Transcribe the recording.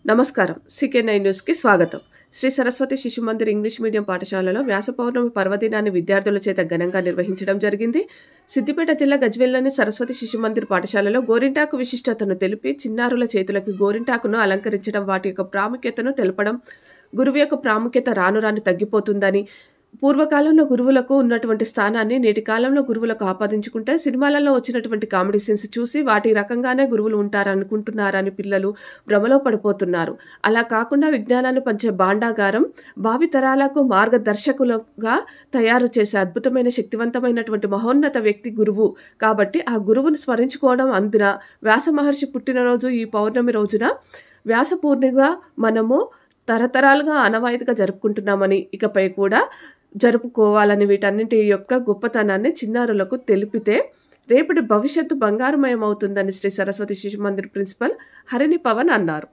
నమస్కారం. CK9 న్యూస్‌కి స్వాగతం. శ్రీ సరస్వతి శిశు మందిర్ ఇంగ్లీష్ మీడియం పాఠశాలలో వ్యాస పౌర్ణమి పర్వదినాన్ని విద్యార్థుల చేత ఘనంగా నిర్వహించడం జరిగింది. సిద్దిపేట జిల్లా గజ్వేల్లోని సరస్వతి శిశు మందిర్ పాఠశాలలో గోరింటాకు విశిష్టతను తెలిపి చిన్నారుల చేతులకి గోరింటాకును అలంకరించడం, వాటి యొక్క ప్రాముఖ్యతను తెలపడం, గురువు యొక్క ప్రాముఖ్యత రాను రాను తగ్గిపోతుందని, పూర్వకాలంలో గురువులకు ఉన్నటువంటి స్థానాన్ని నేటి కాలంలో గురువులకు ఆపాదించుకుంటే సినిమాలలో వచ్చినటువంటి కామెడీ సీన్స్ చూసి వాటి రకంగానే గురువులు ఉంటారనుకుంటున్నారని పిల్లలు భ్రమలో పడిపోతున్నారు. అలా కాకుండా విజ్ఞానాన్ని పంచే భాండాగారం భావితరాలకు మార్గదర్శకులుగా తయారు చేసే అద్భుతమైన శక్తివంతమైనటువంటి మహోన్నత వ్యక్తి గురువు. కాబట్టి ఆ గురువును స్మరించుకోవడం, అందున వ్యాస మహర్షి పుట్టినరోజు ఈ పౌర్ణమి రోజున వ్యాస పూర్ణిగా మనము తరతరాలుగా ఆనవాయితీగా జరుపుకుంటున్నామని, ఇకపై కూడా జరుపుకోవాలని, వీటన్నింటి యొక్క గొప్పతనాన్ని చిన్నారులకు తెలిపితే రేపటి భవిష్యత్తు బంగారుమయం అవుతుందని శ్రీ సరస్వతి శిశు మందిర్ ప్రిన్సిపల్ హరిణి పవన్ అన్నారు.